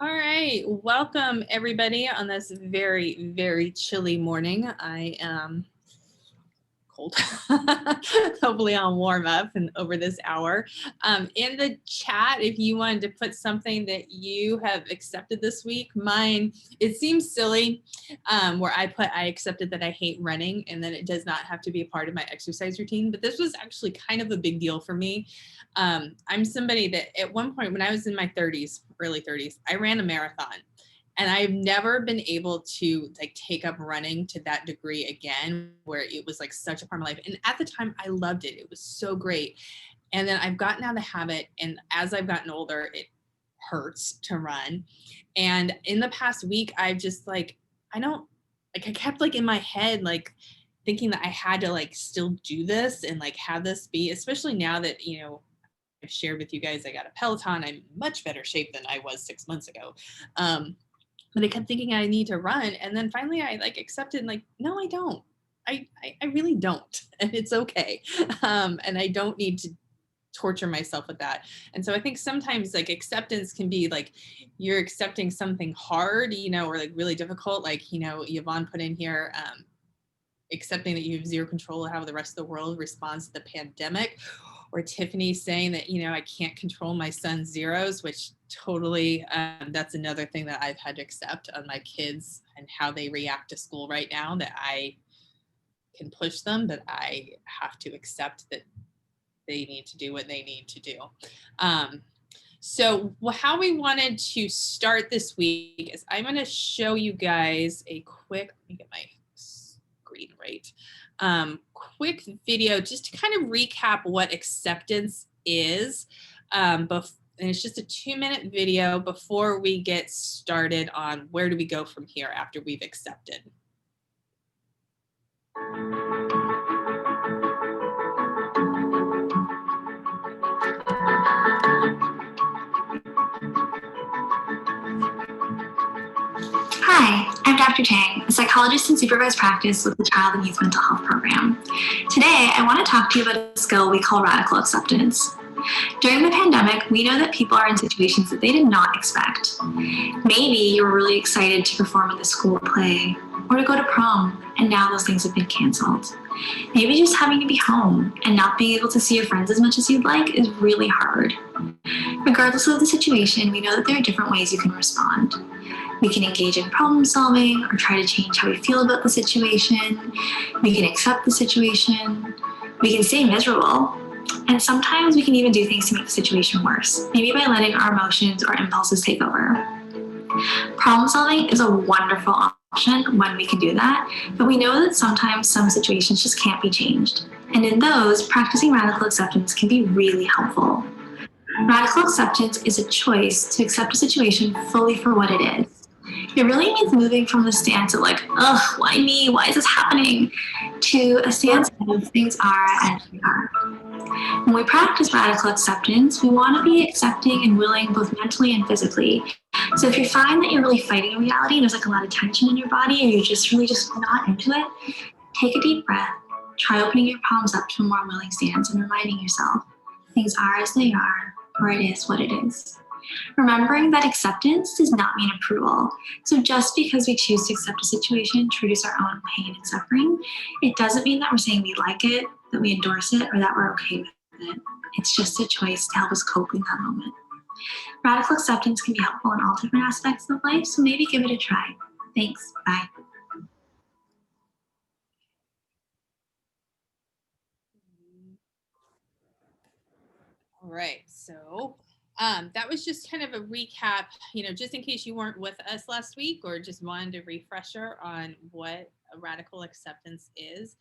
All right, welcome everybody on this very, very chilly morning. I am cold. Hopefully I'll warm up and over this hour. In the chat, if you wanted to put something that you have accepted this week, mine, it seems silly, where I accepted that I hate running and that it does not have to be a part of my exercise routine, but this was actually kind of a big deal for me. I'm somebody that at one point when I was in my 30s, early 30s, I ran a marathon. And I've never been able to like take up running to that degree again, where it was like such a part of my life. And at the time I loved it. It was so great. And then I've gotten out of the habit. And as I've gotten older, it hurts to run. And in the past week, I've just like, I kept like in my head, like thinking that I had to like still do this and like have this be, especially now that, I've shared with you guys, I got a Peloton. I'm in much better shape than I was 6 months ago. But I kept thinking I need to run. And then finally I like accepted like, no, I don't. I really don't. And it's okay. And I don't need to torture myself with that. And so I think sometimes like acceptance can be like you're accepting something hard, or like really difficult. Like, Yvonne put in here, accepting that you have zero control of how the rest of the world responds to the pandemic, or Tiffany saying that, I can't control my son's zeros, which totally, that's another thing that I've had to accept on my kids and how they react to school right now, that I can push them, but I have to accept that they need to do what they need to do. So how we wanted to start this week is I'm going to show you guys a quick, let me get my screen right. Quick video just to kind of recap what acceptance is. And it's just a 2-minute video before we get started on where do we go from here after we've accepted. Hi, I'm Dr. Tang, a psychologist in supervised practice with the Child and Youth Mental Health Program. Today, I want to talk to you about a skill we call radical acceptance. During the pandemic, we know that people are in situations that they did not expect. Maybe you were really excited to perform in the school play or to go to prom, and now those things have been canceled. Maybe just having to be home and not being able to see your friends as much as you'd like is really hard. Regardless of the situation, we know that there are different ways you can respond. We can engage in problem solving or try to change how we feel about the situation. We can accept the situation. We can stay miserable. And sometimes we can even do things to make the situation worse, maybe by letting our emotions or impulses take over. Problem solving is a wonderful option when we can do that, but we know that sometimes some situations just can't be changed. And in those, practicing radical acceptance can be really helpful. Radical acceptance is a choice to accept a situation fully for what it is. It really means moving from the stance of like, ugh, why me? Why is this happening? To a stance of things are as they are. When we practice radical acceptance, we want to be accepting and willing both mentally and physically. So if you find that you're really fighting reality and there's like a lot of tension in your body, or you're just really just not into it, take a deep breath, try opening your palms up to a more willing stance and reminding yourself, things are as they are, or it is what it is. Remembering that acceptance does not mean approval. So just because we choose to accept a situation to reduce our own pain and suffering, it doesn't mean that we're saying we like it, that we endorse it, or that we're okay with it. It's just a choice to help us cope in that moment. Radical acceptance can be helpful in all different aspects of life, so maybe give it a try. Thanks. Bye. All right, so that was just kind of a recap, just in case you weren't with us last week or just wanted a refresher on what a radical acceptance is.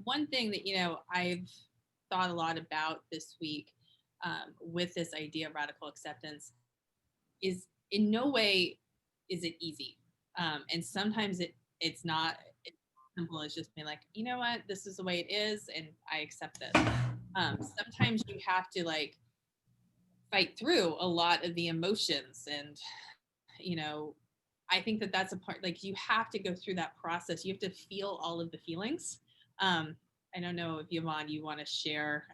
One thing that, I've thought a lot about this week with this idea of radical acceptance is in no way is it easy. And sometimes it's not as simple as just being like, you know what, this is the way it is and I accept this. Sometimes you have to like fight through a lot of the emotions and I think that that's a part, like you have to go through that process. You have to feel all of the feelings. I don't know if Yvonne, you want to share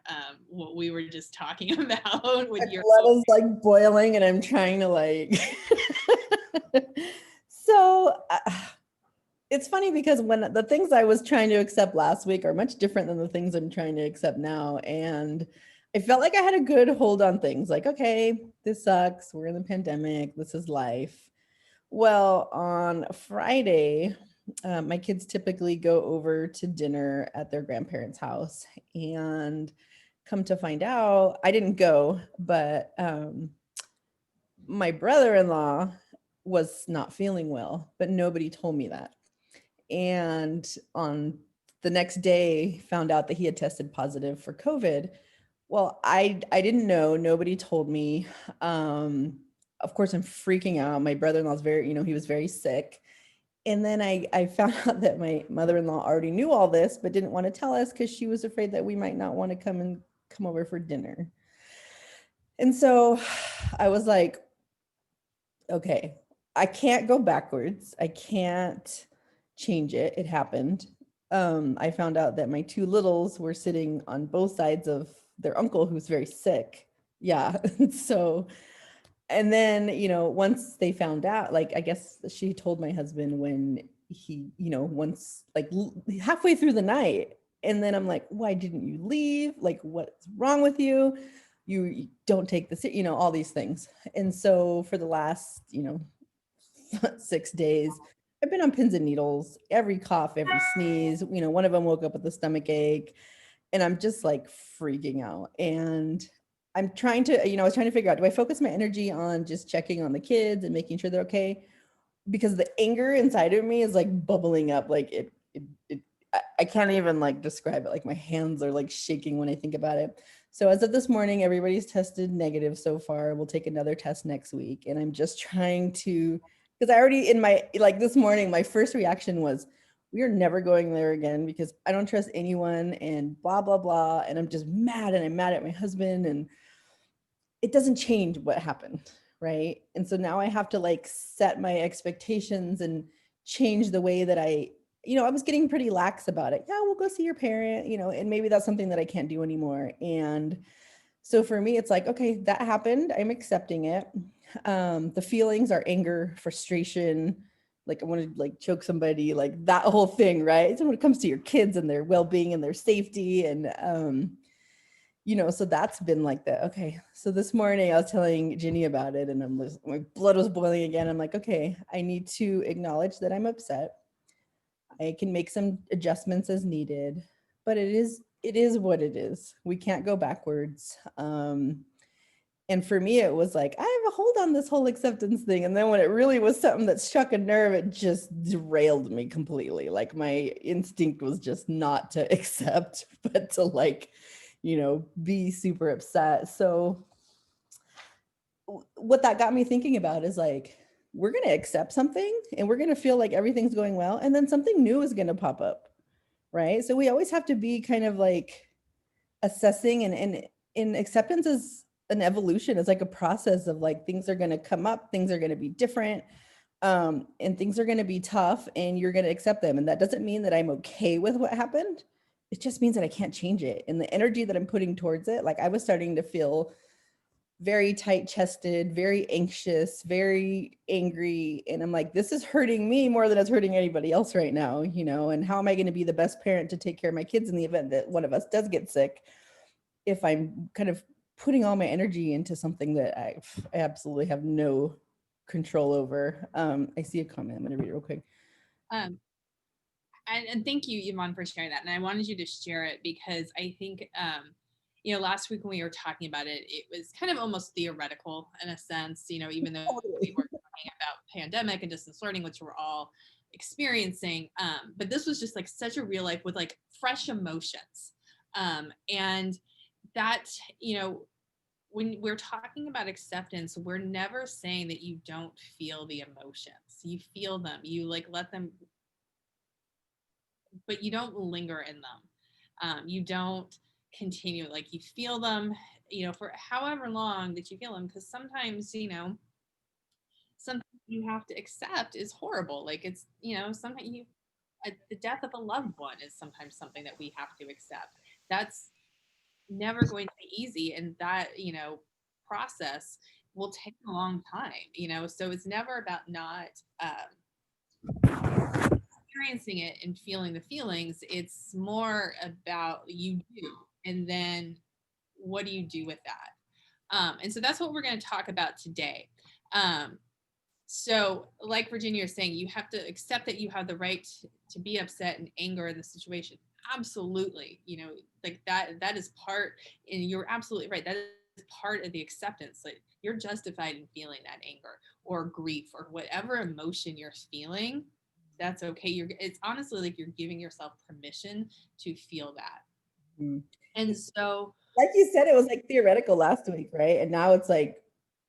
what we were just talking about with your blood is like boiling and I'm trying to like So it's funny because when the things I was trying to accept last week are much different than the things I'm trying to accept now. And I felt like I had a good hold on things like, okay, this sucks. We're in the pandemic. This is life. Well, on Friday, my kids typically go over to dinner at their grandparents' house. And come to find out, I didn't go, but my brother in law was not feeling well, but nobody told me that. And on the next day, found out that he had tested positive for COVID. Well, I didn't know. Nobody told me. Of course, I'm freaking out. My brother-in-law's very, he was very sick. And then I found out that my mother-in-law already knew all this, but didn't want to tell us because she was afraid that we might not want to come over for dinner. And so I was like, okay, I can't go backwards. I can't change it. It happened. I found out that my two littles were sitting on both sides of their uncle who's very sick. Yeah. So, and then, once they found out, like, I guess she told my husband when he, once like halfway through the night. And then I'm like, why didn't you leave? Like, what's wrong with you? You don't take the, all these things. And so for the last, 6 days, I've been on pins and needles, every cough, every sneeze. One of them woke up with a stomach ache, and I'm just like freaking out. And I'm trying to, I was trying to figure out, do I focus my energy on just checking on the kids and making sure they're okay? Because the anger inside of me is like bubbling up, like I can't even like describe it. Like my hands are like shaking when I think about it. So as of this morning, everybody's tested negative so far. We'll take another test next week. And I'm just trying to, because I already like this morning, my first reaction was, we are never going there again because I don't trust anyone and blah, blah, blah. And I'm just mad, and I'm mad at my husband, and it doesn't change what happened. Right. And so now I have to like set my expectations and change the way that I was getting pretty lax about it. Yeah, we'll go see your parent, and maybe that's something that I can't do anymore. And so for me, it's like, okay, that happened. I'm accepting it. The feelings are anger, frustration, like I want to like choke somebody, like that whole thing, right? So when it comes to your kids and their well-being and their safety, and so that's been like that. Okay. So this morning I was telling Ginny about it, and my blood was boiling again. I'm like, okay, I need to acknowledge that I'm upset. I can make some adjustments as needed, but it is what it is. We can't go backwards. And for me, it was like, I have a hold on this whole acceptance thing. And then when it really was something that struck a nerve, it just derailed me completely. Like my instinct was just not to accept, but to like, be super upset. So what that got me thinking about is like, we're going to accept something and we're going to feel like everything's going well. And then something new is going to pop up. Right. So we always have to be kind of like assessing, and in acceptance is an evolution. It's like a process of like, things are going to come up, things are going to be different. And things are going to be tough, and you're going to accept them. And that doesn't mean that I'm okay with what happened. It just means that I can't change it. And the energy that I'm putting towards it, like I was starting to feel very tight chested, very anxious, very angry. And I'm like, this is hurting me more than it's hurting anybody else right now, and how am I going to be the best parent to take care of my kids in the event that one of us does get sick if I'm kind of putting all my energy into something that I absolutely have no control over. I see a comment. I'm going to read it real quick. And thank you, Yvonne, for sharing that. And I wanted you to share it because I think, last week when we were talking about it, it was kind of almost theoretical in a sense, even though we were talking about pandemic and distance learning, which we're all experiencing. But this was just like such a real life with like fresh emotions. And that, when we're talking about acceptance, we're never saying that you don't feel the emotions. You feel them, you like let them, but you don't linger in them. You don't continue, like you feel them, for however long that you feel them, because sometimes, something you have to accept is horrible. Like it's, sometimes the death of a loved one is sometimes something that we have to accept. That's never going to be easy. And that, process will take a long time, so it's never about not experiencing it and feeling the feelings. It's more about you do, and then what do you do with that? And so that's what we're going to talk about today. So like Virginia is saying, you have to accept that you have the right to be upset and anger in the situation. Absolutely. Like that is part, and you're absolutely right. That is part of the acceptance. Like you're justified in feeling that anger or grief or whatever emotion you're feeling. That's okay. It's honestly like you're giving yourself permission to feel that. Mhm. And so, Like you said, it was like theoretical last week, right? And now it's like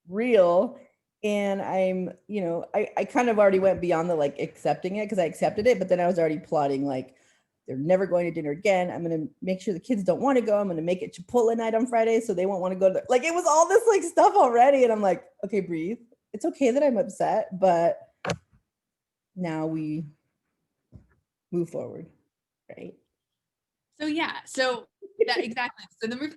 real. And I kind of already went beyond the like accepting it, because I accepted it, but then I was already plotting like they're never going to dinner again. I'm going to make sure the kids don't want to go. I'm going to make it Chipotle night on Friday so they won't want to go to like it was all this like stuff already. And I'm like, okay, breathe. It's okay that I'm upset, but now we move forward, right? so that exactly.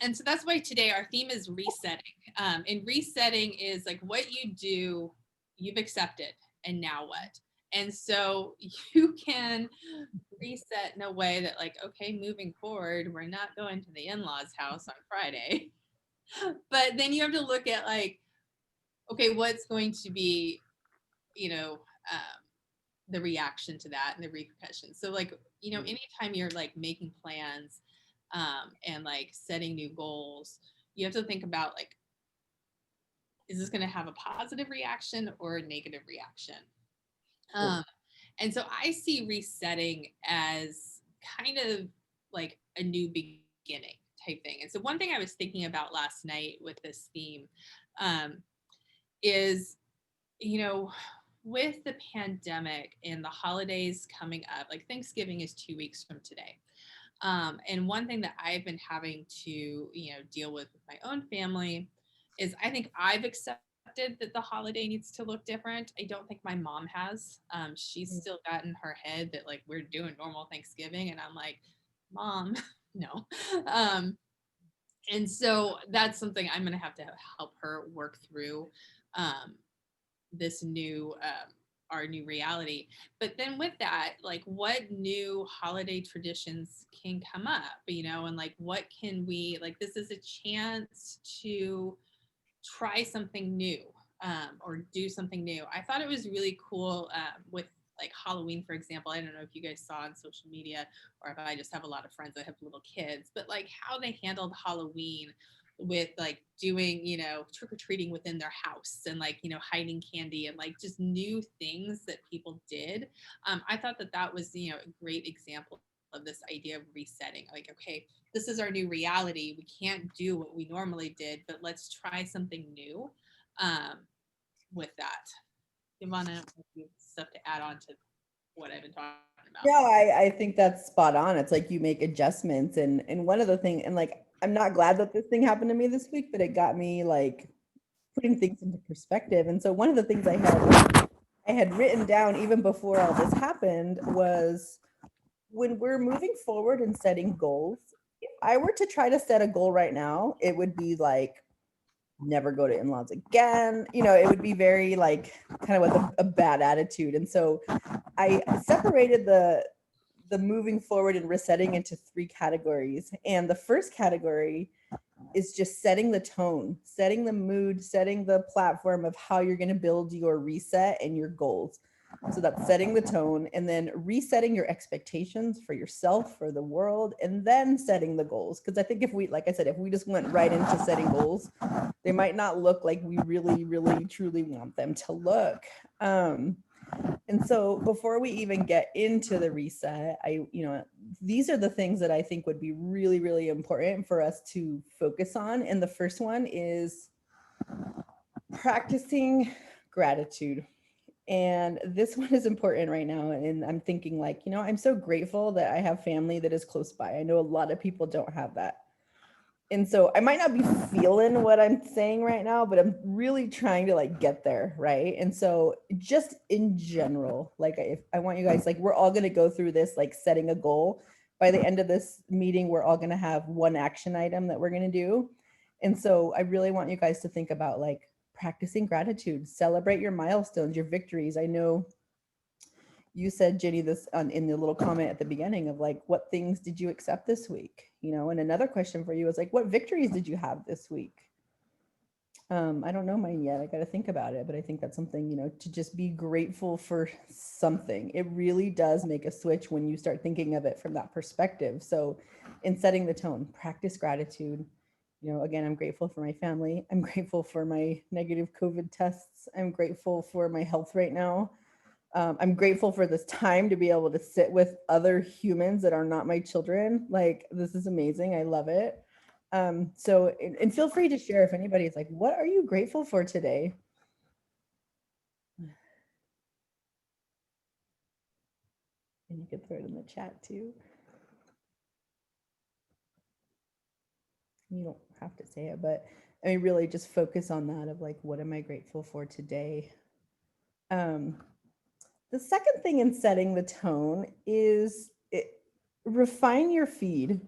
And so that's why today our theme is resetting. And resetting is like what you do, you've accepted, and now what? And so you can reset in a way that like, okay, moving forward, we're not going to the in-laws house on Friday. But then you have to look at like, okay, what's going to be, you know, um, the reaction to that and the repercussions. So like, anytime you're like making plans and like setting new goals, you have to think about like, is this going to have a positive reaction or a negative reaction? And so I see resetting as kind of like a new beginning type thing. And so one thing I was thinking about last night with this theme um, is, with the pandemic and the holidays coming up, like Thanksgiving is 2 weeks from today. And one thing that I've been having to, deal with my own family is I think I've accepted that the holiday needs to look different. I don't think my mom has. She's still got in her head that like we're doing normal Thanksgiving, and I'm like, Mom, no. And so that's something I'm going to have help her work through. This new our new reality. But then with that, like what new holiday traditions can come up, and like what can we, like, this is a chance to try something new, or do something new. I thought it was really cool with like Halloween, for example. I don't know if you guys saw on social media or if I just have a lot of friends that have little kids, but like how they handled Halloween with like doing, trick-or-treating within their house and like, hiding candy and like just new things that people did. I thought that was, a great example of this idea of resetting. Like, okay, this is our new reality. We can't do what we normally did, but let's try something new with that. Ivana, you have stuff to add on to what I've been talking about. No, I think that's spot on. It's like you make adjustments, and one of the things, and like I'm not glad that this thing happened to me this week, but it got me like putting things into perspective. And so one of the things I had written down even before all this happened was, when we're moving forward and setting goals, if I were to try to set a goal right now, it would be like never go to in-laws again. It would be very like kind of with a bad attitude. And so I separated the moving forward and resetting into 3 categories. And the first category is just setting the tone, setting the mood, setting the platform of how you're going to build your reset and your goals. So that's setting the tone, and then resetting your expectations for yourself, for the world, and then setting the goals. Because I think if we, like I said, if we just went right into setting goals, they might not look like we really, really, truly want them to look. And so before we even get into the reset, these are the things that I think would be really, really important for us to focus on. And the first one is practicing gratitude. And this one is important right now. And I'm thinking like, I'm so grateful that I have family that is close by. I know a lot of people don't have that. And so I might not be feeling what I'm saying right now, but I'm really trying to like get there, right? And so just in general, like if I want you guys, like we're all going to go through this, like setting a goal. By the end of this meeting, we're all going to have one action item that we're going to do. And so I really want you guys to think about like, practicing gratitude, celebrate your milestones, your victories. I know you said, Jenny, this in the little comment at the beginning of like, what things did you accept this week? And another question for you is like, what victories did you have this week? I don't know mine yet. I got to think about it, but I think that's something, to just be grateful for something. It really does make a switch when you start thinking of it from that perspective. So in setting the tone, practice gratitude. Again, I'm grateful for my family. I'm grateful for my negative COVID tests. I'm grateful for my health right now. I'm grateful for this time to be able to sit with other humans that are not my children. Like, this is amazing. I love it. So feel free to share if anybody's like, what are you grateful for today? And you can throw it in the chat too. You don't have to say it, but I mean, really just focus on that of like, what am I grateful for today? The second thing in setting the tone is refine your feed,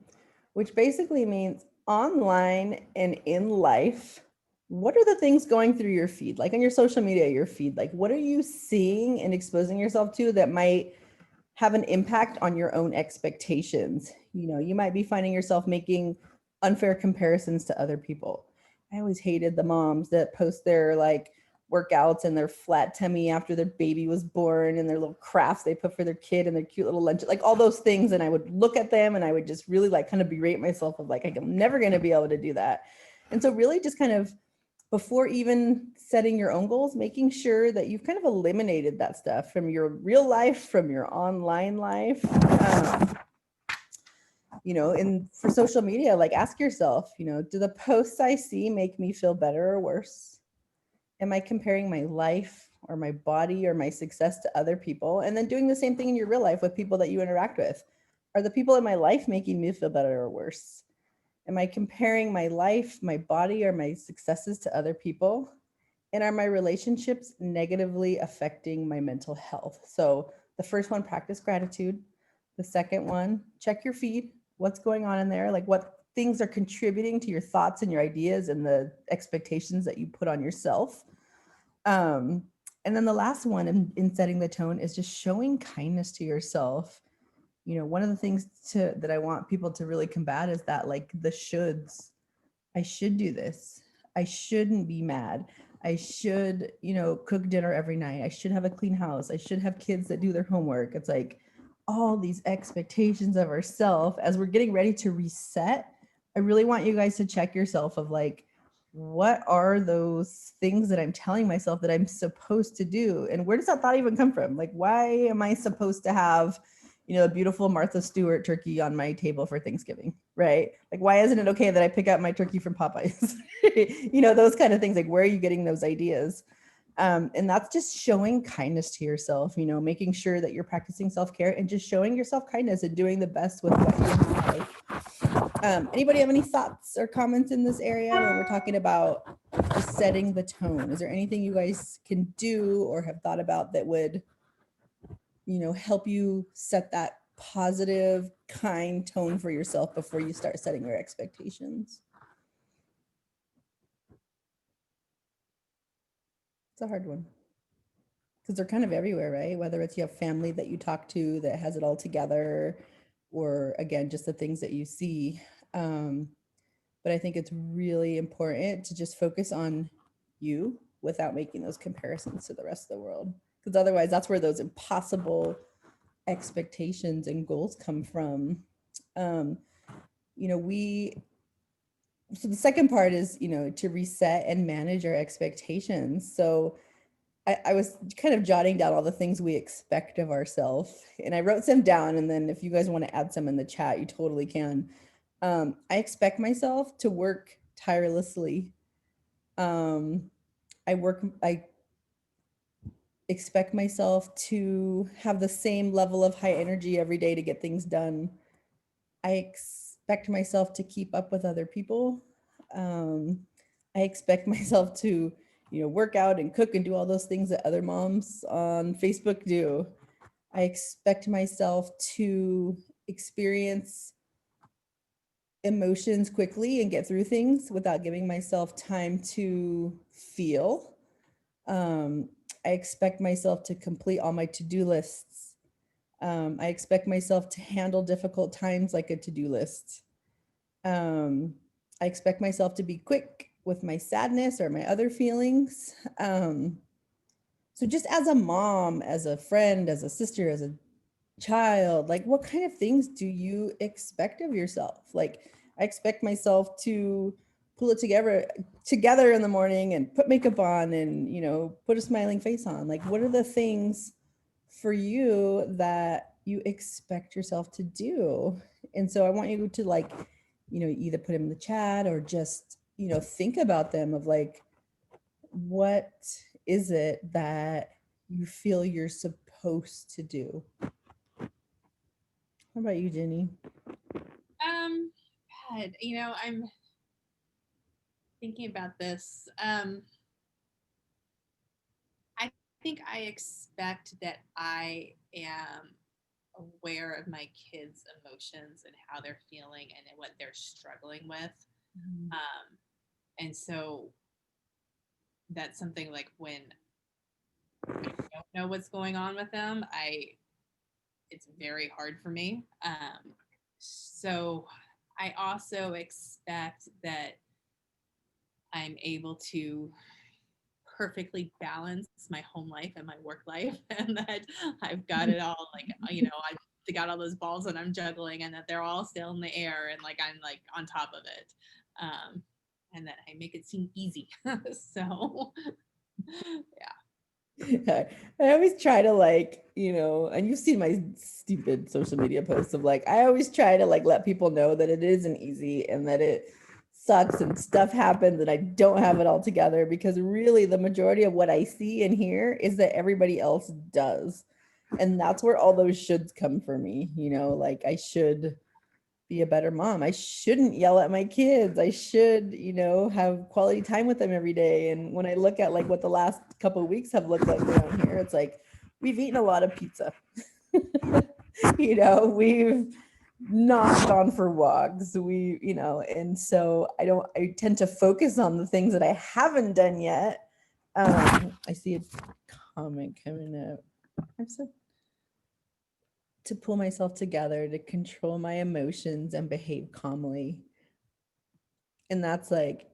which basically means online and in life. What are the things going through your feed? Like on your social media, your feed, like what are you seeing and exposing yourself to that might have an impact on your own expectations? You might be finding yourself making unfair comparisons to other people. I always hated the moms that post their like workouts and their flat tummy after their baby was born and their little crafts they put for their kid and their cute little lunch, like all those things. And I would look at them and I would just really like kind of berate myself of like, I'm never going to be able to do that. And so really just kind of before even setting your own goals, making sure that you've kind of eliminated that stuff from your real life, from your online life. And for social media, like ask yourself, do the posts I see make me feel better or worse? Am I comparing my life or my body or my success to other people? And then doing the same thing in your real life with people that you interact with. Are the people in my life making me feel better or worse? Am I comparing my life, my body, or my successes to other people? And are my relationships negatively affecting my mental health? So the first one, practice gratitude. The second one, check your feed. What's going on in there? Like what things are contributing to your thoughts and your ideas and the expectations that you put on yourself. And then the last one in setting the tone is just showing kindness to yourself. One of the things that I want people to really combat is that like the shoulds. I should do this. I shouldn't be mad. I should, cook dinner every night. I should have a clean house. I should have kids that do their homework. It's like all these expectations of ourselves as we're getting ready to reset. I really want you guys to check yourself of like, what are those things that I'm telling myself that I'm supposed to do? And where does that thought even come from? Like, why am I supposed to have, a beautiful Martha Stewart turkey on my table for Thanksgiving, right? Like, why isn't it okay that I pick up my turkey from Popeyes? Those kind of things. Like, where are you getting those ideas? And that's just showing kindness to yourself, making sure that you're practicing self-care and just showing yourself kindness and doing the best with what you have. Anybody have any thoughts or comments in this area when we're talking about just setting the tone? Is there anything you guys can do or have thought about that would, help you set that positive, kind tone for yourself before you start setting your expectations? It's a hard one because they're kind of everywhere, right? Whether it's you have family that you talk to that has it all together, or again, just the things that you see. But I think it's really important to just focus on you without making those comparisons to the rest of the world. Because otherwise, that's where those impossible expectations and goals come from. So the second part is, to reset and manage our expectations. So I was kind of jotting down all the things we expect of ourselves, and I wrote some down. And then if you guys want to add some in the chat, you totally can. I expect myself to work tirelessly. I expect myself to have the same level of high energy every day to get things done. I expect myself to keep up with other people. I expect myself to, work out and cook and do all those things that other moms on Facebook do. I expect myself to experience emotions quickly and get through things without giving myself time to feel. I expect myself to complete all my to-do lists. I expect myself to handle difficult times like a to-do list. I expect myself to be quick with my sadness or my other feelings. So just as a mom, as a friend, as a sister, as a child, like what kind of things do you expect of yourself? Like I expect myself to pull it together in the morning and put makeup on and, put a smiling face on. Like what are the things for you that you expect yourself to do? And so I want you to like, either put them in the chat or just, think about them of like, what is it that you feel you're supposed to do? How about you, Jenny? God, I'm thinking about this. I think I expect that I am aware of my kids' emotions and how they're feeling and what they're struggling with. And so that's something like when I don't know what's going on with them, it's very hard for me. So I also expect that I'm able to perfectly balance my home life and my work life and that I've got it all like, I got all those balls that I'm juggling and that they're all still in the air and like I'm like on top of it. And that I make it seem easy. So yeah. I always try to like, and you've seen my stupid social media posts of like, I always try to like let people know that it isn't easy and that it sucks and stuff happens and I don't have it all together, because really the majority of what I see and hear is that everybody else does. And that's where all those shoulds come for me, like I should be a better mom. I shouldn't yell at my kids. I should, have quality time with them every day. And when I look at like what the last couple of weeks have looked like around here, it's like we've eaten a lot of pizza. We've not gone for walks. And so I tend to focus on the things that I haven't done yet. I see a comment coming up. I'm so to pull myself together, to control my emotions and behave calmly. And that's like,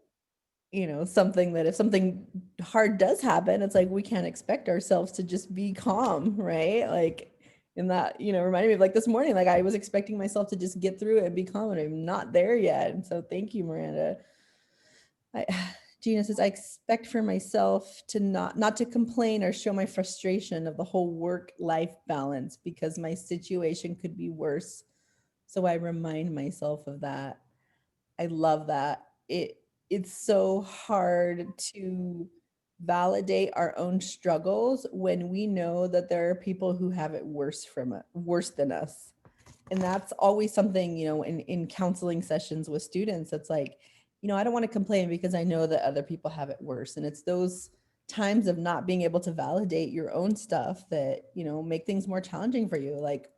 something that if something hard does happen, it's like we can't expect ourselves to just be calm, right? Like in that, reminded me of like this morning, like I was expecting myself to just get through it and be calm, and I'm not there yet. And so thank you, Miranda. Gina says, I expect for myself to not to complain or show my frustration of the whole work-life balance because my situation could be worse. So I remind myself of that. I love that. It's so hard to validate our own struggles when we know that there are people who have it worse than us. And that's always something, in counseling sessions with students, it's like, I don't want to complain because I know that other people have it worse. And it's those times of not being able to validate your own stuff that, make things more challenging for you. Like,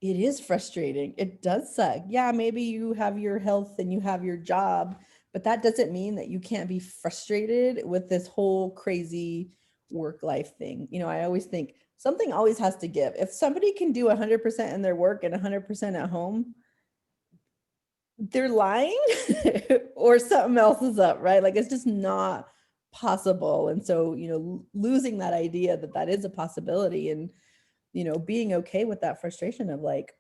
it is frustrating. It does suck. Yeah, maybe you have your health and you have your job, but that doesn't mean that you can't be frustrated with this whole crazy work life thing. I always think something always has to give. If somebody can do 100% in their work and 100% at home, they're lying or something else is up, right? Like it's just not possible. And so, losing that idea that that is a possibility and, being okay with that frustration of like,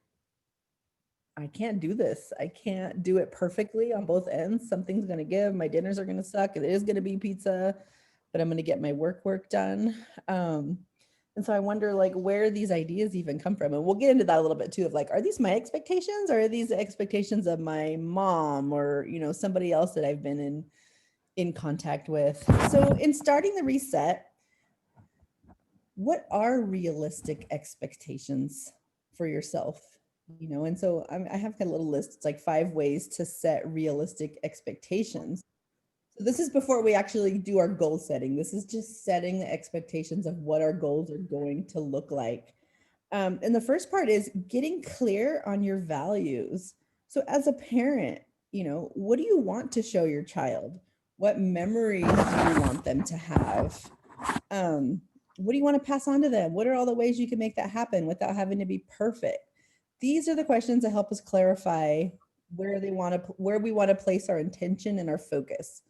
I can't do this. I can't do it perfectly on both ends. Something's going to give. My dinners are going to suck. It is going to be pizza, but I'm going to get my work done. And so I wonder like where these ideas even come from. And we'll get into that a little bit too of like, are these my expectations or are these expectations of my mom or, somebody else that I've been in contact with? So in starting the reset, what are realistic expectations for yourself? And so I have a little list. It's like 5 ways to set realistic expectations. So this is before we actually do our goal setting. This is just setting the expectations of what our goals are going to look like. And the first part is getting clear on your values. So as a parent, what do you want to show your child? What memories do you want them to have? What do you want to pass on to them? What are all the ways you can make that happen without having to be perfect? These are the questions that help us clarify where we want to place our intention and our focus,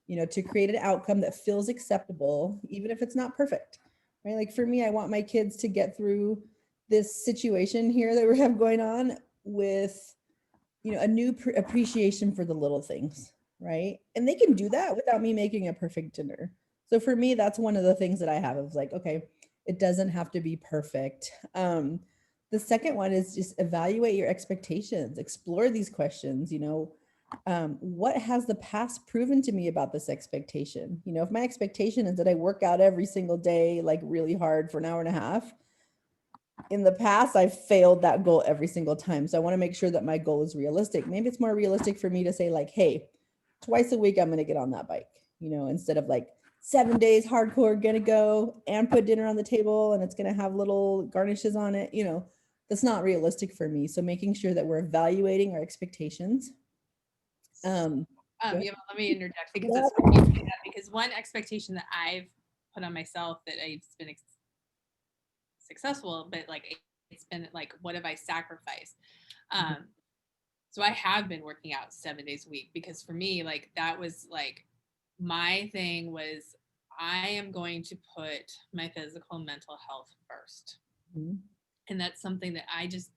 to create an outcome that feels acceptable, even if it's not perfect, right? Like for me, I want my kids to get through this situation here that we have going on with, a new appreciation for the little things, right? And they can do that without me making a perfect dinner. So for me, that's one of the things that I have of like, okay, it doesn't have to be perfect. The second one is just evaluate your expectations, explore these questions, what has the past proven to me about this expectation? If my expectation is that I work out every single day, like really hard for an hour and a half, in the past, I've failed that goal every single time. So I want to make sure that my goal is realistic. Maybe it's more realistic for me to say like, hey, twice a week, I'm going to get on that bike, instead of like 7 days hardcore, going to go and put dinner on the table and it's going to have little garnishes on it. That's not realistic for me. So making sure that we're evaluating our expectations. Yeah, let me interject because Yeah. it's funny you say that, because one expectation that I've put on myself that I've been successful, but like it's been like, what have I sacrificed? So I have been working out 7 days a week because for me, like that was like my thing was I am going to put my physical and mental health first. Mhm. And that's something that I just,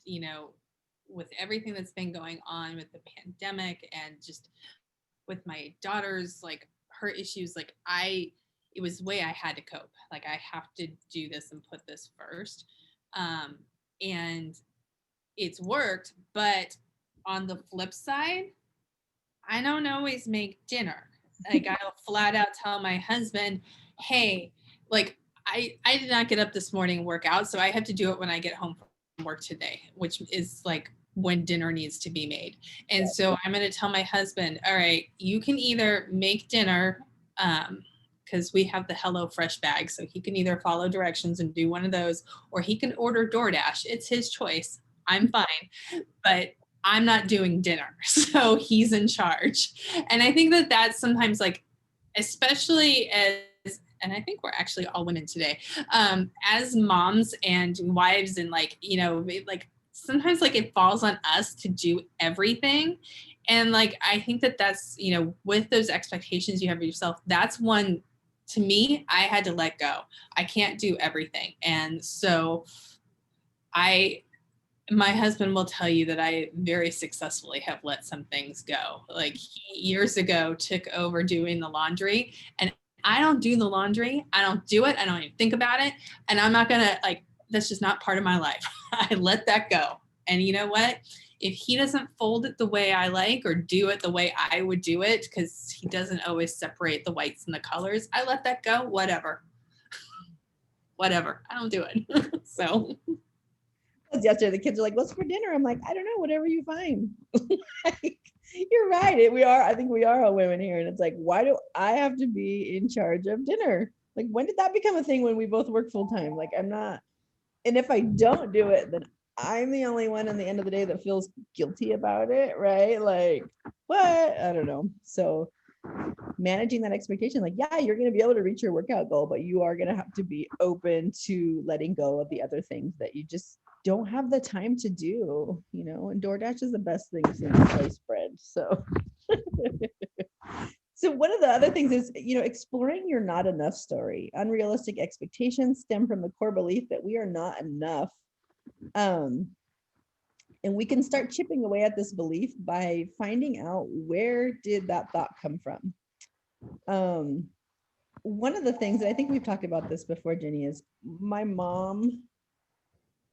with everything that's been going on with the pandemic and just with my daughter's, like her issues, like it was the way I had to cope. Like I have to do this and put this first. And it's worked, but on the flip side, I don't always make dinner. Like I'll flat out tell my husband, hey, like I did not get up this morning and work out, so I have to do it when I get home from work today, which is like when dinner needs to be made. And so I'm going to tell my husband, all right, you can either make dinner, because we have the Hello Fresh bag, so he can either follow directions and do one of those, or he can order DoorDash. It's his choice. I'm fine, but I'm not doing dinner. So he's in charge. And I think that that's sometimes like, especially as, and I think we're actually all women today, as moms and wives and like, like sometimes like it falls on us to do everything. And like, I think that that's, with those expectations you have of yourself, that's one, to me, I had to let go. I can't do everything. And so my husband will tell you that I very successfully have let some things go. Like he years ago took over doing the laundry, and I don't do the laundry. I don't do it. I don't even think about it. And I'm not going to like, that's just not part of my life. I let that go. And you know what? If he doesn't fold it the way I like or do it the way I would do it, because he doesn't always separate the whites and the colors, I let that go. Whatever. Whatever. I don't do it. So Yesterday the kids are like, what's for dinner? I'm like, I don't know, whatever you find. Like, you're right, I think we are all women here, and it's like, why do I have to be in charge of dinner? Like, when did that become a thing when we both work full-time? Like, I'm not, and if I don't do it, then I'm the only one in the end of the day that feels guilty about it, right? Like, what? I don't know. So managing that expectation, like, yeah, you're going to be able to reach your workout goal, but you are going to have to be open to letting go of the other things that you just don't have the time to do, and DoorDash is the best thing since sliced bread. So so one of the other things is, exploring your not enough story. Unrealistic expectations stem from the core belief that we are not enough. And we can start chipping away at this belief by finding out, where did that thought come from? One of the things, and I think we've talked about this before, Jenny, is my mom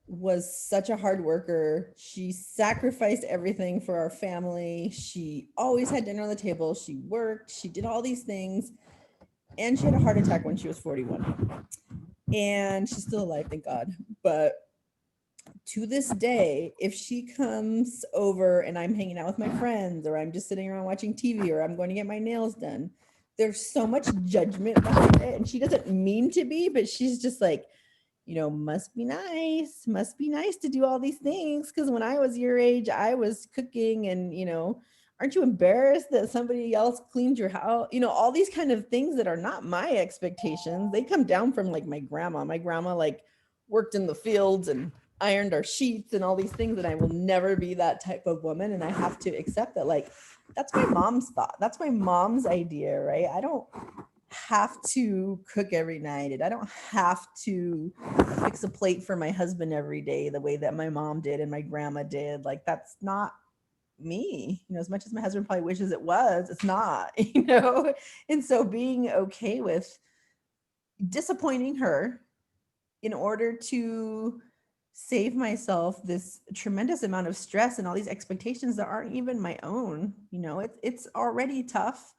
was such a hard worker. She sacrificed everything for our family. She always had dinner on the table. She worked, she did all these things. And she had a heart attack when she was 41. And she's still alive, thank God. But to this day, if she comes over and I'm hanging out with my friends, or I'm just sitting around watching TV, or I'm going to get my nails done, there's so much judgment behind it. And she doesn't mean to be, but she's just like, must be nice to do all these things. Because when I was your age, I was cooking and, aren't you embarrassed that somebody else cleaned your house? You know, all these kind of things that are not my expectations. They come down from like my grandma. My grandma like worked in the fields and ironed our sheets and all these things, and I will never be that type of woman. And I have to accept that, like, that's my mom's thought. That's my mom's idea, right? I don't have to cook every night, and I don't have to fix a plate for my husband every day the way that my mom did and my grandma did. Like, that's not me. You know, as much as my husband probably wishes it was, it's not. You know, and so being okay with disappointing her in order to save myself this tremendous amount of stress and all these expectations that aren't even my own. You know, it's already tough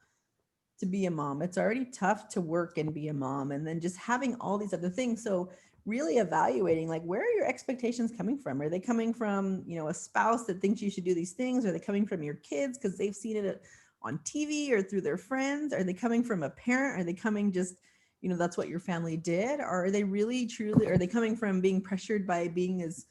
to be a mom. It's already tough to work and be a mom, and then just having all these other things. So really evaluating, like, where are your expectations coming from? Are they coming from, you know, a spouse that thinks you should do these things? Are they coming from your kids because they've seen it on TV or through their friends? Are they coming from a parent? Are they coming just, you know, that's what your family did? Or are they really truly, are they coming from being pressured by being as,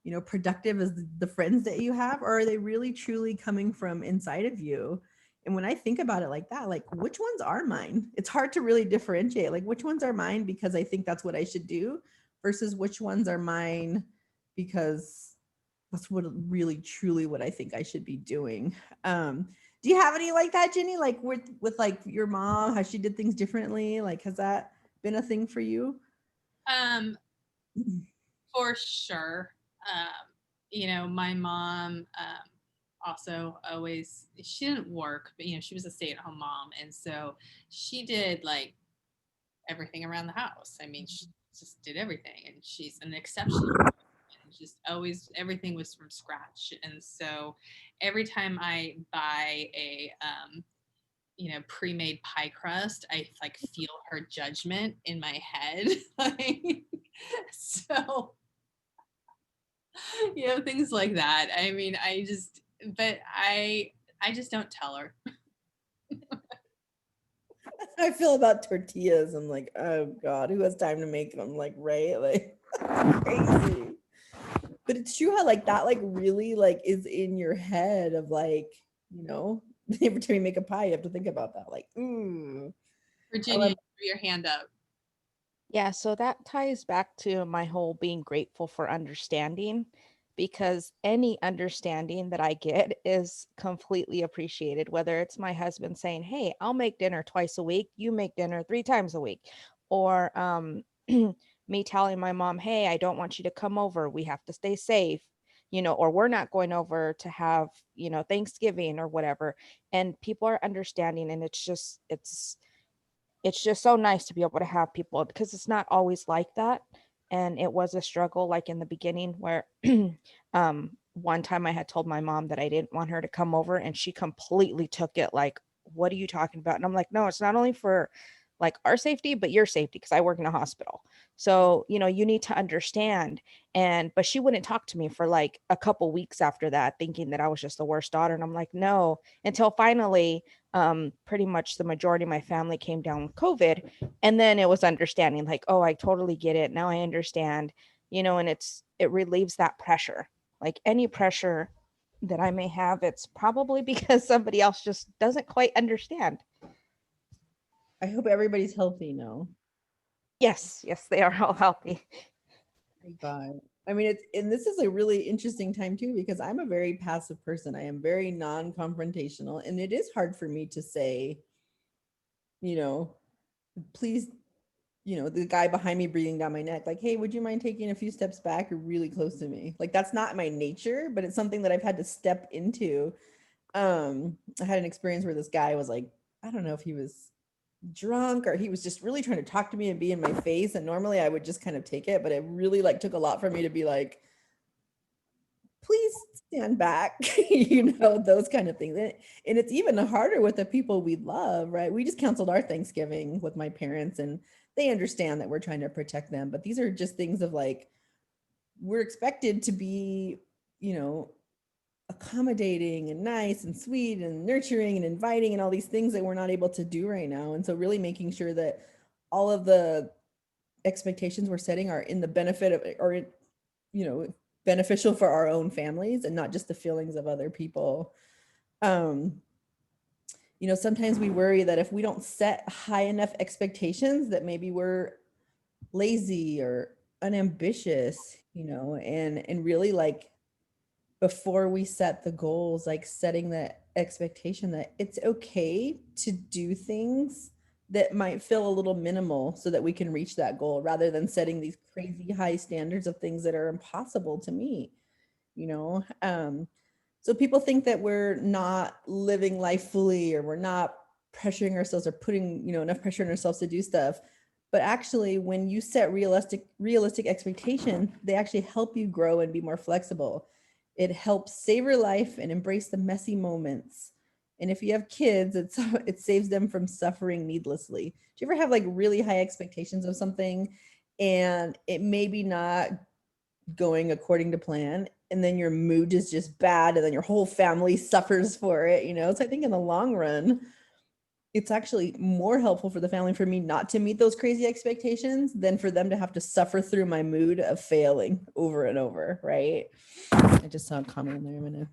you know, productive as the friends that you have? Or are they really truly coming from inside of you? And when I think about it like that, like, which ones are mine? It's hard to really differentiate, like, which ones are mine because I think that's what I should do versus which ones are mine because that's what really truly what I think I should be doing. Do you have any like that, Jenny? Like with like your mom, how she did things differently? Like, has that been a thing for you? Um, for sure. You know, my mom also always, she didn't work, but you know, she was a stay-at-home mom, and so she did like everything around the house. I mean, she just did everything, and she's an exceptional. And just always everything was from scratch, and so every time I buy a you know, pre-made pie crust, I like feel her judgment in my head. Like, so, you know, things like that. I mean, but I just don't tell her. I feel about tortillas. I'm like, oh God, who has time to make them? Like, right? Like, crazy. But it's true how like that like really like is in your head of like, you know, every time you make a pie, you have to think about that. Like, ooh. Virginia, you threw your hand up. Yeah, so that ties back to my whole being grateful for understanding because any understanding that I get is completely appreciated. Whether it's my husband saying, "Hey, I'll make dinner twice a week, you make dinner 3 times a week," or me telling my mom, "Hey, I don't want you to come over. We have to stay safe." Or we're not going over to have, Thanksgiving or whatever. And people are understanding, and it's just so nice to be able to have people because it's not always like that. And it was a struggle, like in the beginning, where one time I had told my mom that I didn't want her to come over, and she completely took it like, "What are you talking about?" And I'm like, "No, it's not only for like our safety, but your safety, because I work in a hospital. So, you need to understand." But she wouldn't talk to me for like a couple weeks after that, thinking that I was just the worst daughter. And I'm like, "No," until finally pretty much the majority of my family came down with COVID. And then it was understanding, like, "Oh, I totally get it. Now I understand," and it relieves that pressure. Like any pressure that I may have, it's probably because somebody else just doesn't quite understand. I hope everybody's healthy now. Yes, yes, they are all healthy. Thank God. I mean, and this is a really interesting time too, because I'm a very passive person. I am very non-confrontational, and it is hard for me to say, you know, please, you know, the guy behind me breathing down my neck, like, "Hey, would you mind taking a few steps back? You're really close to me." Like, that's not my nature, but it's something that I've had to step into. I had an experience where this guy was like, I don't know if he was drunk or he was just really trying to talk to me and be in my face. And normally I would just kind of take it, but it really like took a lot for me to be like, "Please stand back," you know, those kind of things. And it's even harder with the people we love, right? We just canceled our Thanksgiving with my parents, and they understand that we're trying to protect them. But these are just things of like, we're expected to be, you know, accommodating and nice and sweet and nurturing and inviting and all these things that we're not able to do right now. And so really making sure that all of the expectations we're setting are in the benefit of, or, you know, beneficial for our own families and not just the feelings of other people. Um, sometimes we worry that if we don't set high enough expectations that maybe we're lazy or unambitious, and really like before we set the goals, like setting the expectation that it's okay to do things that might feel a little minimal so that we can reach that goal rather than setting these crazy high standards of things that are impossible to meet, so people think that we're not living life fully, or we're not pressuring ourselves or putting, enough pressure on ourselves to do stuff. But actually, when you set realistic expectation, they actually help you grow and be more flexible. It helps savor life and embrace the messy moments. And if you have kids, it saves them from suffering needlessly. Do you ever have like really high expectations of something and it maybe not going according to plan, and then your mood is just bad and then your whole family suffers for it, So I think in the long run, it's actually more helpful for the family for me not to meet those crazy expectations than for them to have to suffer through my mood of failing over and over, right? I just saw a comment in there.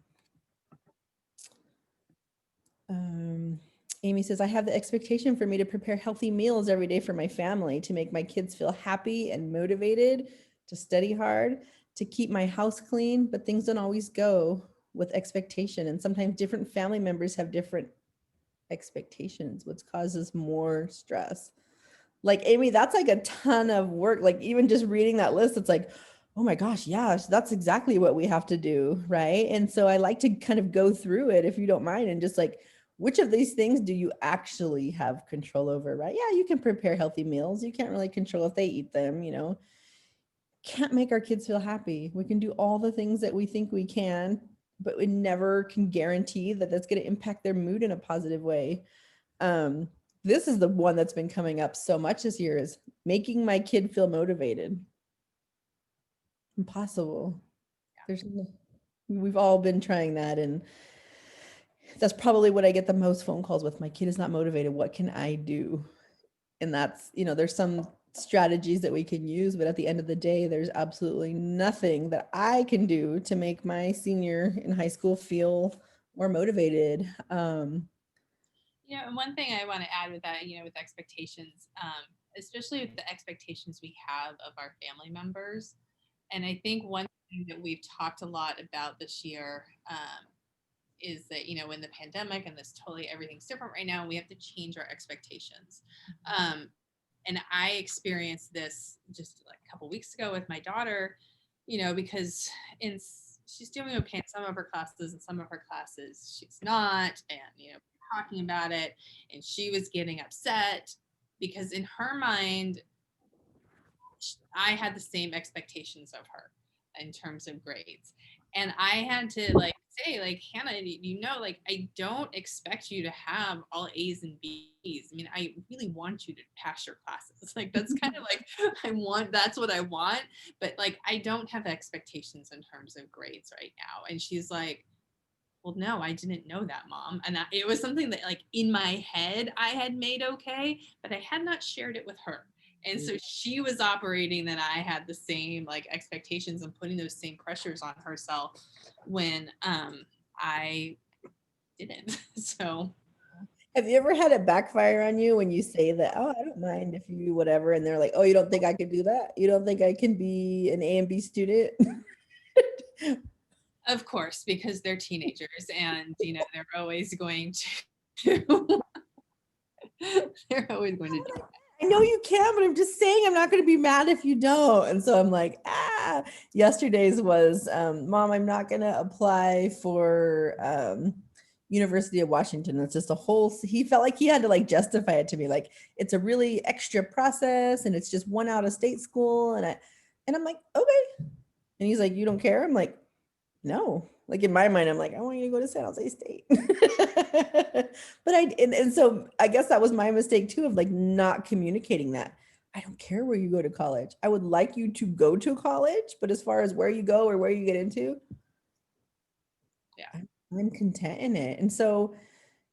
Amy says, I have the expectation for me to prepare healthy meals every day for my family, to make my kids feel happy and motivated, to study hard, to keep my house clean, but things don't always go with expectation. And sometimes different family members have different expectations, which causes more stress. Like, Amy, that's like a ton of work. Like, even just reading that list, it's like, oh my gosh, yeah, that's exactly what we have to do, right? And so I like to kind of go through it, if you don't mind, and just like, which of these things do you actually have control over, right? Yeah, you can prepare healthy meals. You can't really control if they eat them, Can't make our kids feel happy. We can do all the things that we think we can, but we never can guarantee that that's going to impact their mood in a positive way. This is the one that's been coming up so much this year, is making my kid feel motivated. Impossible. We've all been trying that, and that's probably what I get the most phone calls with. My kid is not motivated. What can I do? And that's, there's some strategies that we can use, but at the end of the day, there's absolutely nothing that I can do to make my senior in high school feel more motivated. And one thing I want to add with that, with expectations, especially with the expectations we have of our family members. And I think one thing that we've talked a lot about this year is that, in the pandemic and this totally everything's different right now, we have to change our expectations. And I experienced this just like a couple weeks ago with my daughter, because she's doing okay in some of her classes, and some of her classes she's not, and talking about it, and she was getting upset because in her mind I had the same expectations of her in terms of grades. And I had to say, Hannah, like, I don't expect you to have all A's and B's. I mean, I really want you to pass your classes. Like, that's kind of like, that's what I want. But like, I don't have expectations in terms of grades right now. And she's like, well, no, I didn't know that, Mom. And it was something that like in my head I had made okay, but I had not shared it with her. And so she was operating that I had the same like expectations and putting those same pressures on herself when I didn't. So Have you ever had it backfire on you when you say that, oh, I don't mind if you whatever, and they're like, oh, you don't think I could do that? You don't think I can be an A and B student? of course, because they're teenagers and they're always going to they're always going to do I know you can, but I'm just saying I'm not going to be mad if you don't. And so I'm like, yesterday's was, Mom, I'm not going to apply for University of Washington. It's just he felt like he had to like justify it to me. Like, it's a really extra process and it's just one out of state school. And I'm like, okay. And he's like, you don't care? I'm like, no. Like, in my mind, I'm like, I want you to go to San Jose State. But and so I guess that was my mistake too, of like not communicating that. I don't care where you go to college. I would like you to go to college, but as far as where you go or where you get into, yeah, I'm content in it. And so,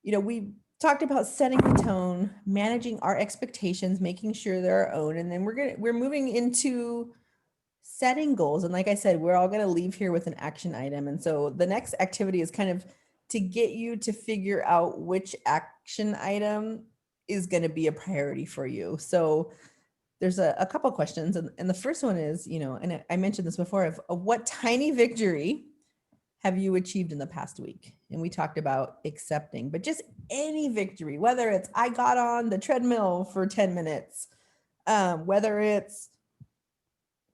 we talked about setting the tone, managing our expectations, making sure they're our own, and then we're moving into setting goals. And like I said, we're all going to leave here with an action item. And so the next activity is kind of to get you to figure out which action item is going to be a priority for you. So there's a couple questions. And the first one is, and I mentioned this before, of what tiny victory have you achieved in the past week? And we talked about accepting, but just any victory, whether it's I got on the treadmill for 10 minutes, whether it's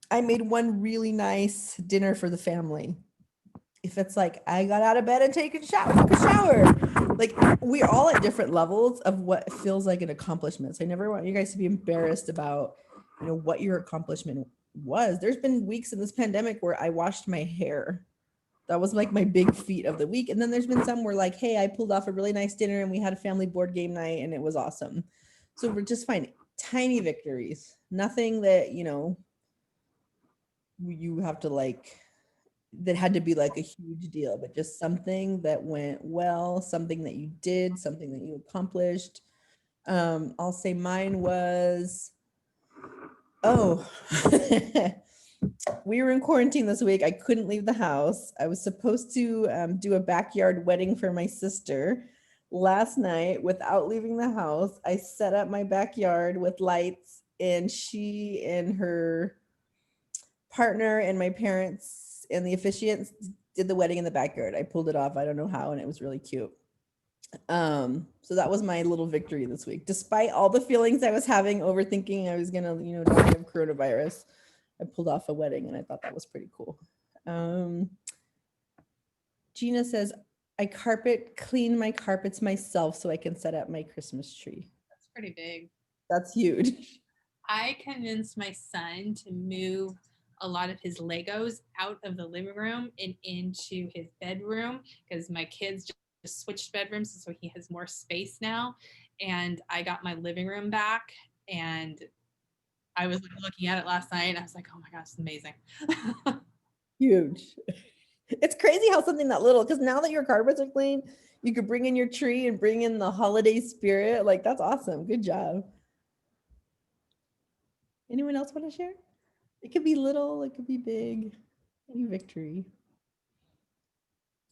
I made one really nice dinner for the family. If it's like I got out of bed and took a shower, like we're all at different levels of what feels like an accomplishment. So I never want you guys to be embarrassed about, what your accomplishment was. There's been weeks in this pandemic where I washed my hair. That was like my big feat of the week. And then there's been some where like, hey, I pulled off a really nice dinner and we had a family board game night and it was awesome. So we're just finding tiny victories, nothing that, you have to like, that had to be like a huge deal, but just something that went well, something that you did, something that you accomplished. I'll say mine was, we were in quarantine this week. I couldn't leave the house. I was supposed to do a backyard wedding for my sister. Last night, without leaving the house, I set up my backyard with lights, and she and her partner and my parents and the officiants did the wedding in the backyard. I pulled it off. I don't know how, and it was really cute. So that was my little victory this week. Despite all the feelings I was having, overthinking I was gonna, die of coronavirus, I pulled off a wedding, and I thought that was pretty cool. Gina says, I carpet clean my carpets myself so I can set up my Christmas tree. That's pretty big. That's huge. I convinced my son to move a lot of his Legos out of the living room and into his bedroom because my kids just switched bedrooms, so he has more space now. And I got my living room back, and I was looking at it last night, and I was like, "Oh my gosh, it's amazing!" Huge. It's crazy how something that little, because now that your carpets are clean, you could bring in your tree and bring in the holiday spirit. Like, that's awesome. Good job. Anyone else want to share? It could be little, it could be big. Any victory.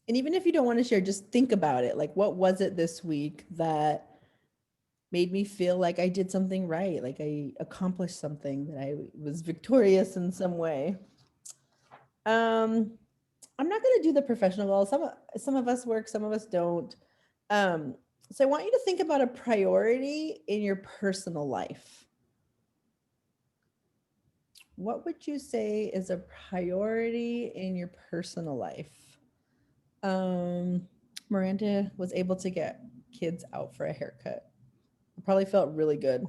And even if you don't want to share, just think about it. Like, what was it this week that made me feel like I did something right? Like I accomplished something, that I was victorious in some way. I'm not going to do the professional goals. Some of us work, some of us don't. So I want you to think about a priority in your personal life. What would you say is a priority in your personal life? Miranda was able to get kids out for a haircut. It probably felt really good.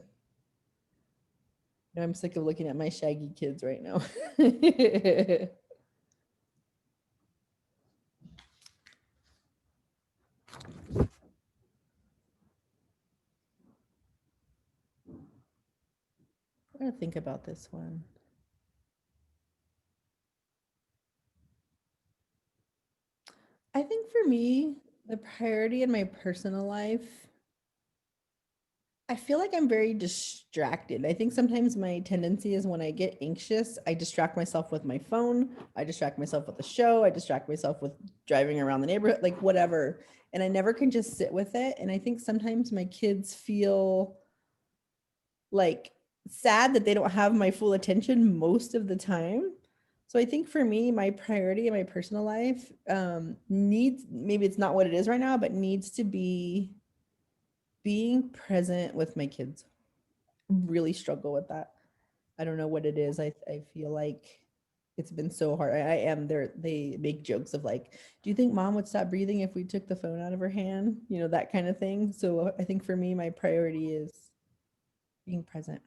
I'm sick of looking at my shaggy kids right now. I'm going to think about this one. I think for me, the priority in my personal life, I feel like I'm very distracted. I think sometimes my tendency is when I get anxious, I distract myself with my phone. I distract myself with the show. I distract myself with driving around the neighborhood, like whatever. And I never can just sit with it. And I think sometimes my kids feel like sad that they don't have my full attention most of the time. So I think for me, my priority in my personal life needs, maybe it's not what it is right now, but needs to be being present with my kids. Really struggle with that. I don't know what it is. I feel like it's been so hard. I am there. They make jokes of like, do you think mom would stop breathing if we took the phone out of her hand? That kind of thing. So I think for me, my priority is being present.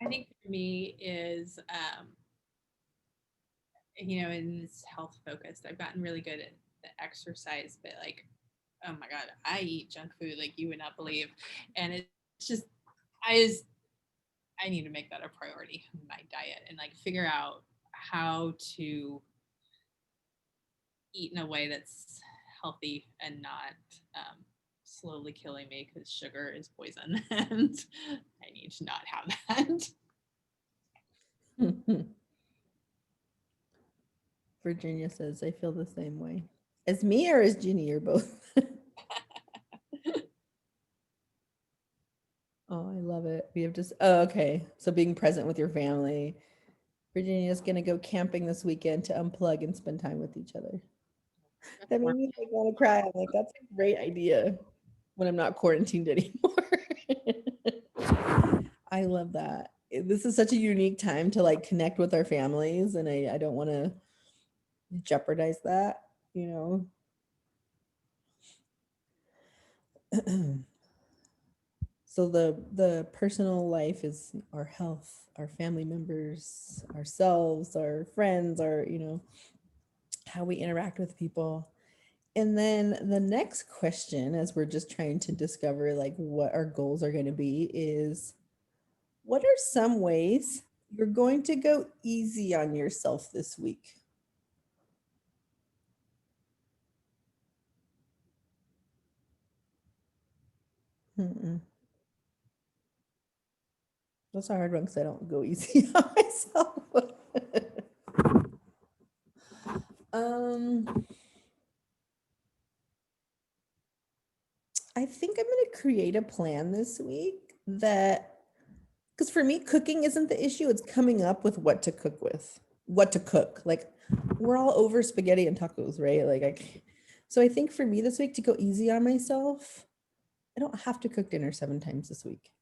I think for me is, in this health focused, I've gotten really good at the exercise, but like, oh my God, I eat junk food like you would not believe. And it's just, I need to make that a priority in my diet and like figure out how to eat in a way that's healthy and not slowly killing me because sugar is poison and I need to not have that. Virginia says, I feel the same way. As me or as Ginny or both? Oh, I love it. We have just, oh, okay. So being present with your family. Virginia's going to go camping this weekend to unplug and spend time with each other. That made me like, want to cry. I'm like, that's a great idea when I'm not quarantined anymore. I love that. This is such a unique time to like connect with our families, and I don't want to jeopardize that, you know. So the personal life is our health, our family members, ourselves, our friends, our, you know, how we interact with people. And then the next question, as we're just trying to discover like what our goals are going to be, is what are some ways you're going to go easy on yourself this week? Mm-mm. That's a hard one because I don't go easy on myself. um, I think I'm going to create a plan this week that, because for me, cooking isn't the issue. It's coming up with what to cook with, what to cook. Like we're all over spaghetti and tacos, right? So I think for me this week to go easy on myself, I don't have to cook dinner 7 times this week.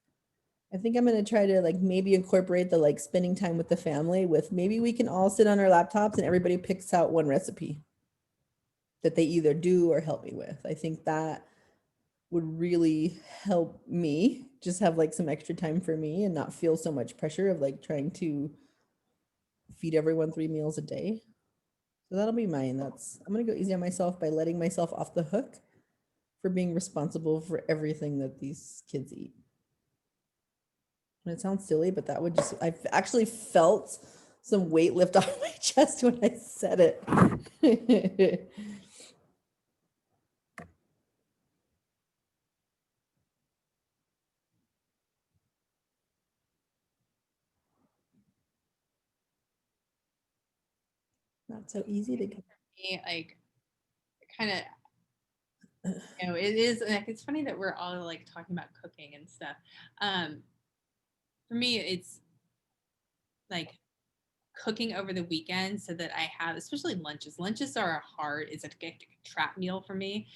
I think I'm going to try to like maybe incorporate the like spending time with the family with maybe we can all sit on our laptops and everybody picks out one recipe that they either do or help me with. I think that would really help me just have like some extra time for me and not feel so much pressure of like trying to feed everyone 3 meals a day. So that'll be mine. I'm going to go easy on myself by letting myself off the hook for being responsible for everything that these kids eat. And it sounds silly, but that would just, I've actually felt some weight lift off my chest when I said it. Not so easy to get. Like kind of, you know, it is like it's funny that we're all like talking about cooking and stuff. For me, it's like cooking over the weekend so that I have, especially lunches. Lunches are hard. It's a trap meal for me.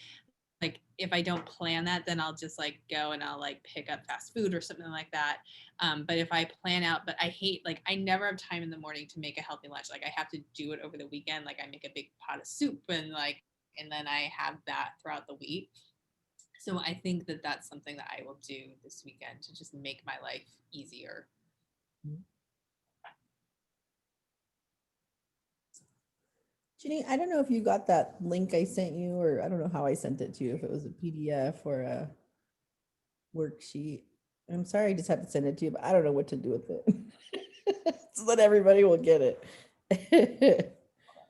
Like if I don't plan that, then I'll just like go and I'll like pick up fast food or something like that. But if I plan out, but I hate, like I never have time in the morning to make a healthy lunch. Like I have to do it over the weekend. Like I make a big pot of soup and then I have that throughout the week. So I think that that's something that I will do this weekend to just make my life easier. Ginny, I don't know if you got that link I sent you, or I don't know how I sent it to you, if it was a PDF or a worksheet. I'm sorry, I just had to send it to you, but I don't know what to do with it. So that everybody will get it. Hold on, let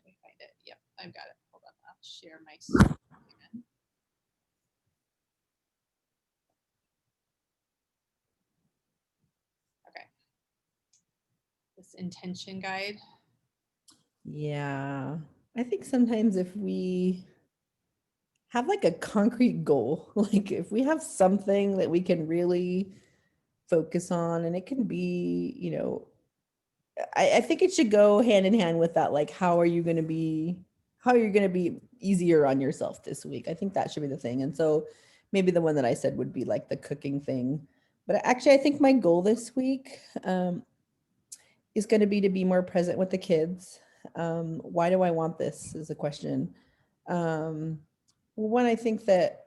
me find it. Yep, I've got it. Hold on, I'll share my screen. Okay. This intention guide. Yeah, I think sometimes if we have like a concrete goal, like if we have something that we can really focus on, and it can be, you know, I think it should go hand in hand with that, like how are you going to be easier on yourself this week. I think that should be the thing. And so maybe the one that I said would be like the cooking thing. But actually I think my goal this week is going to be more present with the kids. Why do I want this is a question. One, I think that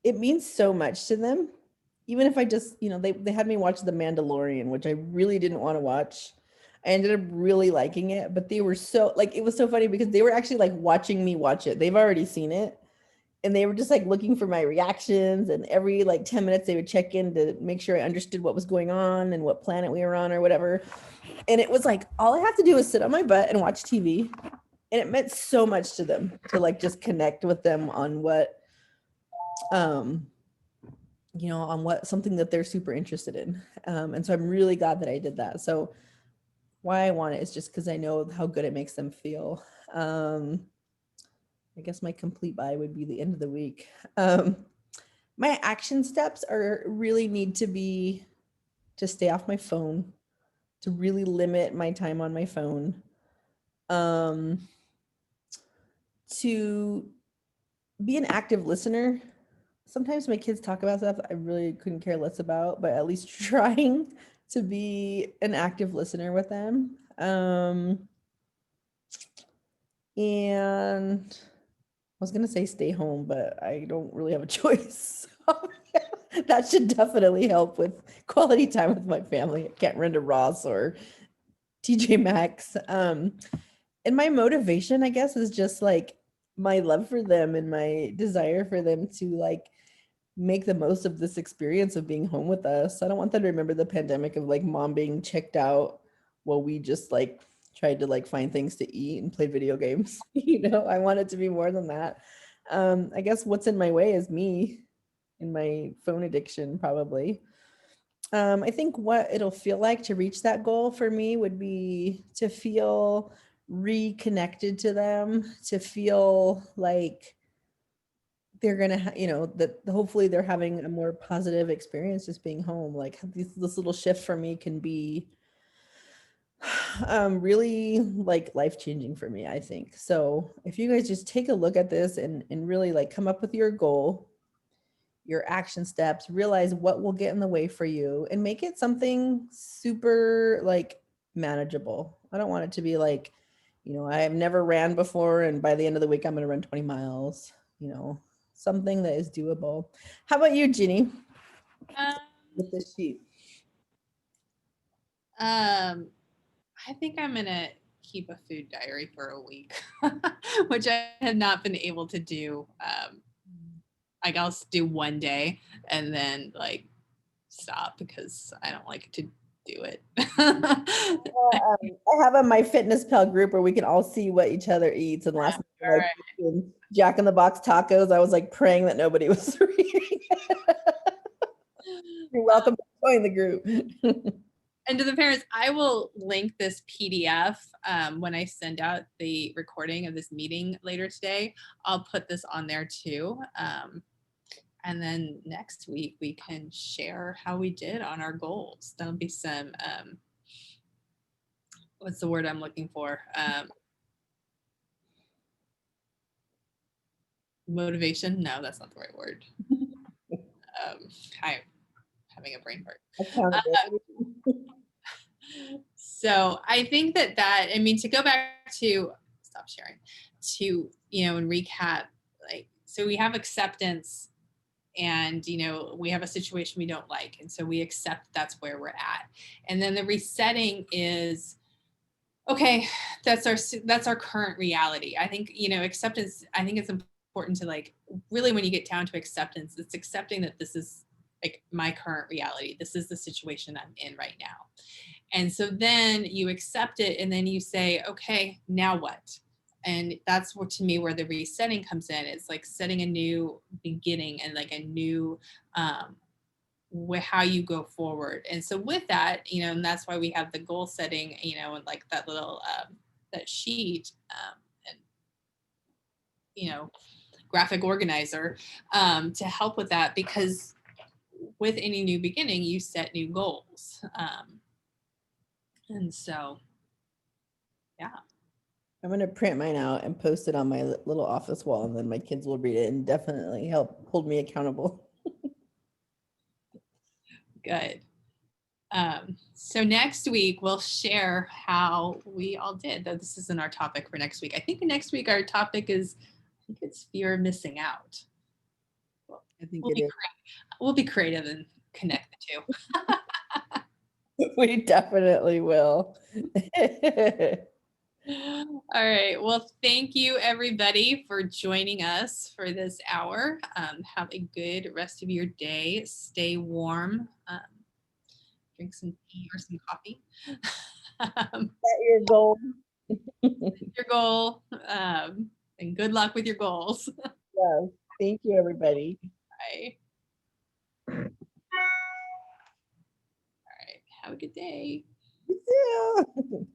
it means so much to them. Even if I just, you know, they had me watch The Mandalorian, which I really didn't want to watch. I ended up really liking it, but they were so like, it was so funny because they were actually like watching me watch it. They've already seen it. And they were just like looking for my reactions. And every like 10 minutes they would check in to make sure I understood what was going on and what planet we were on or whatever. And it was like, all I have to do is sit on my butt and watch TV. And it meant so much to them to like just connect with them on what um, on what something that they're super interested in. And so I'm really glad that I did that. So why I want it is just because I know how good it makes them feel. I guess my complete buy would be the end of the week. My action steps are really need to be to stay off my phone, to really limit my time on my phone, to be an active listener. Sometimes my kids talk about stuff I really couldn't care less about, but at least trying to be an active listener with them. And I was gonna say stay home, but I don't really have a choice. So that should definitely help with quality time with my family. I can't run to Ross or TJ Maxx. And my motivation, I guess, is just like my love for them and my desire for them to like make the most of this experience of being home with us. I don't want them to remember the pandemic of like mom being checked out while we just like tried to like find things to eat and play video games. I want it to be more than that. I guess what's in my way is me and my phone addiction, probably. I think what it'll feel like to reach that goal for me would be to feel reconnected to them, to feel like they're gonna, that hopefully they're having a more positive experience just being home. Like this little shift for me can be really like life-changing for me, I think. So if you guys just take a look at this and really like come up with your goal, your action steps, realize what will get in the way for you and make it something super like manageable. I don't want it to be like, I've never ran before and by the end of the week I'm going to run 20 miles, something that is doable. How about you, Ginny? With this sheet. I think I'm gonna keep a food diary for a week, which I have not been able to do. Like I'll do one day and then like stop because I don't like to do it. I have a My Fitness Pal group where we can all see what each other eats. And last night, like, Jack in the Box tacos, I was like praying that nobody was reading. You're welcome to join the group. And to the parents, I will link this PDF when I send out the recording of this meeting later today. I'll put this on there too. And then next week we can share how we did on our goals. That'll be some, what's the word I'm looking for? Motivation? No, that's not the right word. I'm having a brain fart. So I think that I mean, to go back to, stop sharing, to, and recap, like, so we have acceptance and, we have a situation we don't like. And so we accept that's where we're at. And then the resetting is, okay, that's our current reality. I think, acceptance, I think it's important to like, really when you get down to acceptance, it's accepting that this is like my current reality. This is the situation I'm in right now. And so then you accept it and then you say, okay, now what? And that's what, to me, where the resetting comes in. It's like setting a new beginning and like a new, how you go forward. And so with that, and that's why we have the goal setting, and like that little, that sheet, and, graphic organizer, to help with that, because with any new beginning, you set new goals. And so, yeah. I'm going to print mine out and post it on my little office wall, and then my kids will read it and definitely help hold me accountable. Good. So next week we'll share how we all did, though this isn't our topic for next week. I think next week our topic is, I think it's fear of missing out. I think we'll be creative and connect the two. We definitely will. All right. Well, thank you everybody for joining us for this hour. Have a good rest of your day. Stay warm. Drink some tea or some coffee. Set your goal. Your goal. And good luck with your goals. Yeah. Thank you, everybody. Bye. All right. Have a good day. You too.